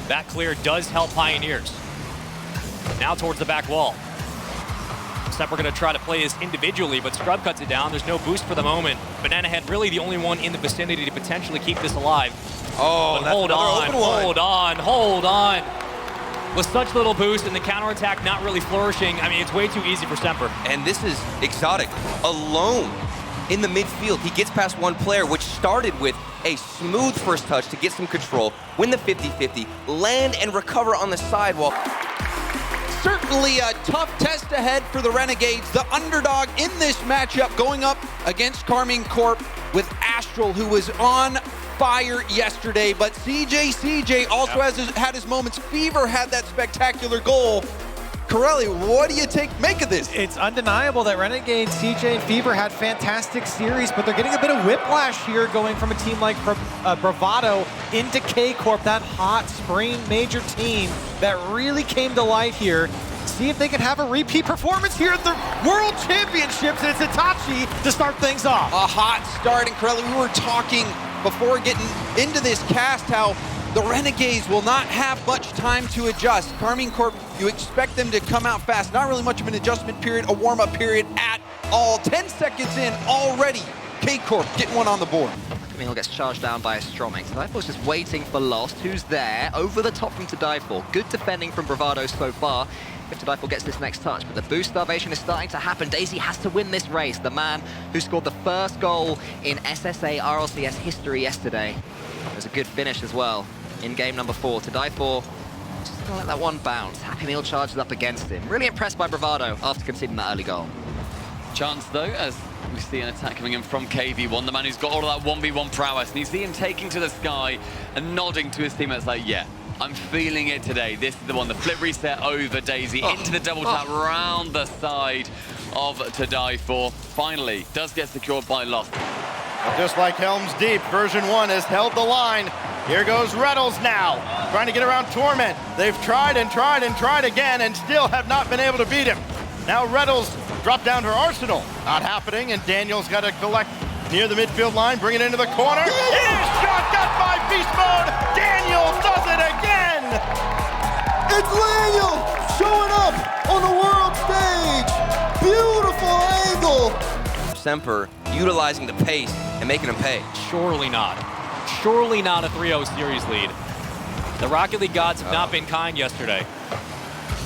That clear does help Pioneers. Now towards the back wall. Semper going to try to play this individually, but Scrub cuts it down. There's no boost for the moment. Banana Head really the only one in the vicinity to potentially keep this alive. Oh, but hold on. With such little boost and the counterattack not really flourishing, I mean, it's way too easy for Semper. And this is Exotic alone in the midfield. He gets past one player, which started with a smooth first touch to get some control, win the 50-50, land and recover on the sidewalk. Certainly a tough test ahead for the Renegades, the underdog in this matchup, going up against Karmine Corp with Astral, who was on fire yesterday. But CJ also has had his moments. Fever had that spectacular goal. Corelli, what do you make of this? It's undeniable that Renegade, CJ, and Fever had fantastic series, but they're getting a bit of whiplash here going from a team like Bravado into K-Corp, that hot spring major team that really came to life here. See if they can have a repeat performance here at the World Championships, and it's Itachi to start things off. A hot start, and Corelli, we were talking before getting into this cast how the Renegades will not have much time to adjust. Karmine Corp, you expect them to come out fast. Not really much of an adjustment period, a warm-up period at all. 10 seconds in already, K-Corp getting one on the board. Camille gets charged down by a Stroming. Tadaifor's just waiting for Lost, who's there, over the top from Tadaifor. Good defending from Bravado so far. If Tadaifor gets this next touch, but the boost starvation is starting to happen. Daisy has to win this race. The man who scored the first goal in SSA RLCS history yesterday. It was a good finish as well in game number 4. Tadaifor just gonna let that one bounce. Happy Meal charges up against him. Really impressed by Bravado after conceding that early goal. Chance though, as we see an attack coming in from KV1, the man who's got all of that 1v1 prowess, and you see him taking to the sky and nodding to his teammates like, yeah, I'm feeling it today. This is the one, the flip reset over Daisy, into the double tap round the side of Tadaifor. Finally, does get secured by Lost. Just like Helm's Deep, version 1 has held the line. Here goes Reddles now, trying to get around Torment. They've tried and tried and tried again and still have not been able to beat him. Now Reddles dropped down to Arsenal. Not happening, and Daniel's got to collect near the midfield line, bring it into the corner. It is shot, got by Beast Mode. Daniel does it again. It's Daniel showing up on the world stage. Beautiful angle. Semper utilizing the pace and making him pay. Surely not. Surely not a 3-0 series lead. The Rocket League gods have not been kind yesterday.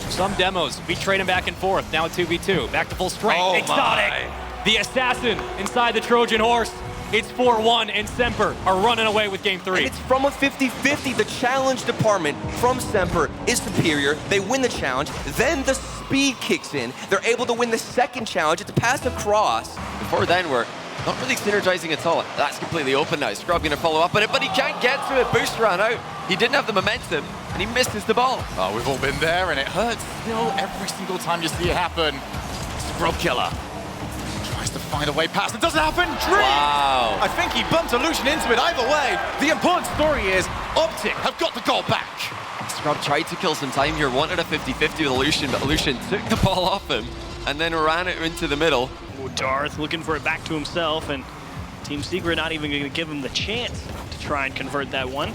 Some demos, we trade him back and forth. Now a 2v2, back to full strength. Oh Exotic, the assassin inside the Trojan horse. It's 4-1, and Semper are running away with game 3. And it's from a 50-50. The challenge department from Semper is superior. They win the challenge. Then the speed kicks in. They're able to win the second challenge. It's a pass across. Before then, we're not really synergizing at all. That's completely open now. Scrub going to follow up on it, but he can't get to it. Boost ran out. He didn't have the momentum, and he misses the ball. Oh, we've all been there, and it hurts still every single time you see it happen. Scrub Killer tries to find a way past. It doesn't happen. Dream! Wow. I think he bumped Illusion into it. Either way, the important story is Optic have got the goal back. Scrub tried to kill some time here, wanted a 50-50 with Illusion, but Illusion took the ball off him and then ran it into the middle. Darth looking for it back to himself, and Team Secret not even going to give him the chance to try and convert that one.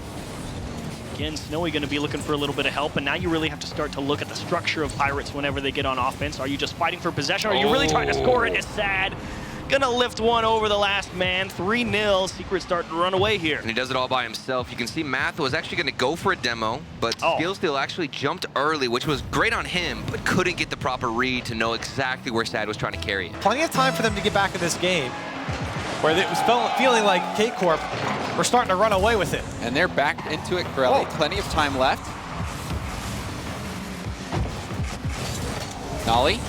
Again, Snowy going to be looking for a little bit of help, and now you really have to start to look at the structure of Pirates whenever they get on offense. Are you just fighting for possession? Or are you really trying to score it? It's sad. Gonna lift one over the last man. 3-0. Secret starting to run away here. And he does it all by himself. You can see Math was actually going to go for a demo, but Skillsteal actually jumped early, which was great on him, but couldn't get the proper read to know exactly where Sad was trying to carry it. Plenty of time for them to get back in this game, where it was feeling like K-Corp were starting to run away with it. And they're back into it, Corelli. Plenty of time left. Nolly,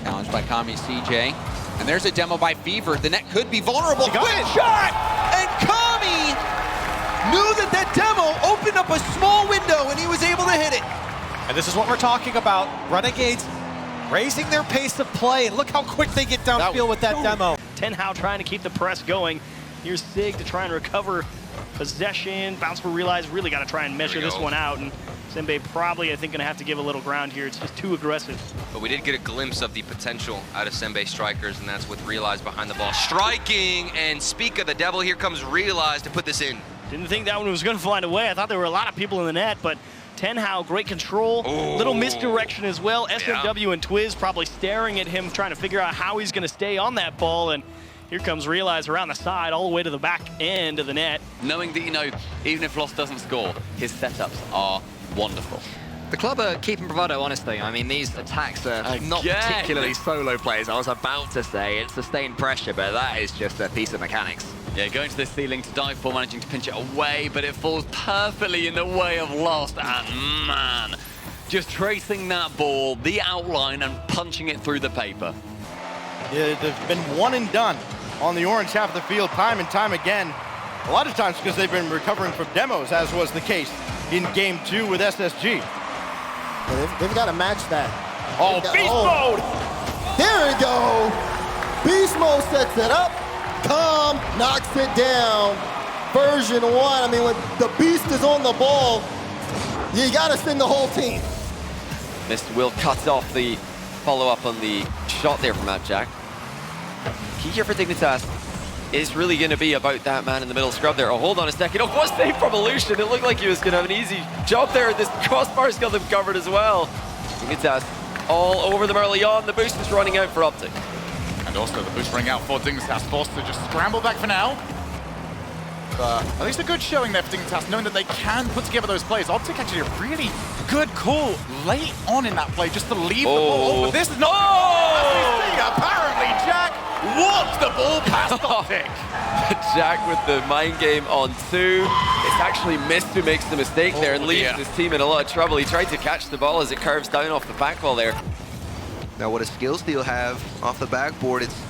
challenged by Kami CJ. And there's a demo by Fever. The net could be vulnerable. Quick shot! And Kami knew that demo opened up a small window, and he was able to hit it. And this is what we're talking about. Renegades raising their pace of play, and look how quick they get downfield with that demo. Tenhau trying to keep the press going. Here's Sig to try and recover possession. Bounce will realize really got to try and measure this one out. And Sembe probably, I think, going to have to give a little ground here. It's just too aggressive. But we did get a glimpse of the potential out of Sembe strikers, and that's with Realize behind the ball striking. And speak of the devil, here comes Realize to put this in. Didn't think that one was going to find a way. I thought there were a lot of people in the net, but Tenhao, great control, little misdirection as well. SMW and Twiz probably staring at him, trying to figure out how he's going to stay on that ball, and here comes Realize around the side, all the way to the back end of the net. Knowing that, you know, even if Lost doesn't score, his setups are wonderful. The club are keeping Bravado, honestly. I mean, these attacks are not particularly solo plays. I was about to say it's sustained pressure, but that is just a piece of mechanics. Yeah, going to the ceiling to dive for, managing to pinch it away, but it falls perfectly in the way of Lost. And man, just tracing that ball, the outline, and punching it through the paper. Yeah, there's been one and done on the orange half of the field time and time again. A lot of times because they've been recovering from demos, as was the case in game 2 with SSG. Yeah, they've got to match that. Oh, beast mode! There we go. Beast mode sets it up. Calm knocks it down. Version 1, I mean, when the beast is on the ball, you got to send the whole team. Mr. Will cuts off the follow-up on the shot there from Jack. Key here for Dignitas is really going to be about that man in the middle scrub there. Oh, hold on a second. Oh, what save from Illusion. It looked like he was going to have an easy job there. This crossbar's got them covered as well. Dignitas all over them early on. The boost is running out for Optic. And also the boost running out for Dignitas, forced to just scramble back for now. But at least a good showing there for Dignitas, knowing that they can put together those plays. Optic actually a really good call late on in that play just to leave the ball. Oh, but this is not... Apparently, Jack whooped the ball past Optic. Jack with the mind game on 2. It's actually Mist who makes the mistake there and leaves his team in a lot of trouble. He tried to catch the ball as it curves down off the back wall there. Now what does Skillsteal have off the backboard? It's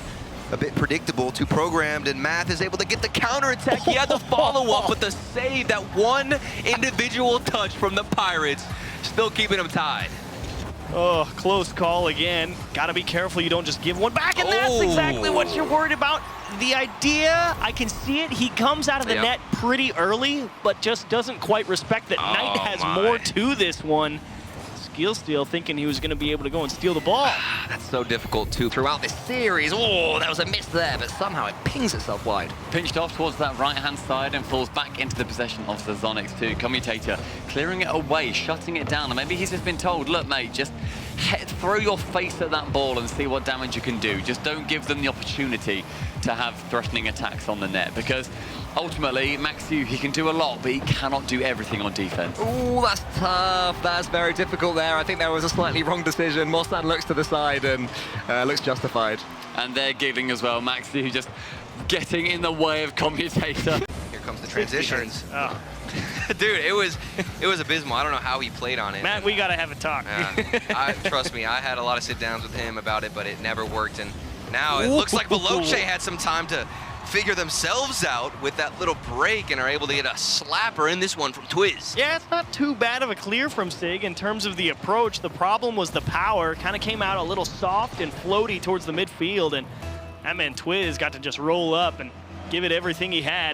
a bit predictable, too programmed, and Math is able to get the counterattack. He had the follow-up with the save, that one individual touch from the Pirates, still keeping them tied. Oh, close call again. Got to be careful you don't just give one back, and that's exactly what you're worried about. The idea, I can see it. He comes out of the net pretty early, but just doesn't quite respect that Knight has more to this one. Skillsteal thinking he was going to be able to go and steal the ball. That's so difficult too throughout this series. Oh, that was a miss there, but somehow it pings itself wide. Pinched off towards that right-hand side and falls back into the possession of the Zonics too. Commutator clearing it away, shutting it down. And maybe he's just been told, look, mate, just throw your face at that ball and see what damage you can do. Just don't give them the opportunity to have threatening attacks on the net, because ultimately, Maxiu, he can do a lot, but he cannot do everything on defense. Ooh, that's tough. That's very difficult there. I think there was a slightly wrong decision. Morsan looks to the side and looks justified. And they're giggling as well. Maxiu just getting in the way of Commutator. Here comes the transitions. Dude, it was abysmal. I don't know how he played on it. Matt, we got to have a talk. Trust me, I had a lot of sit-downs with him about it, but it never worked. And now it looks like Veloce had some time to figure themselves out with that little break and are able to get a slapper in this one from Twiz. Yeah, it's not too bad of a clear from Sig in terms of the approach. The problem was the power. Kind of came out a little soft and floaty towards the midfield, and that man Twiz got to just roll up and give it everything he had.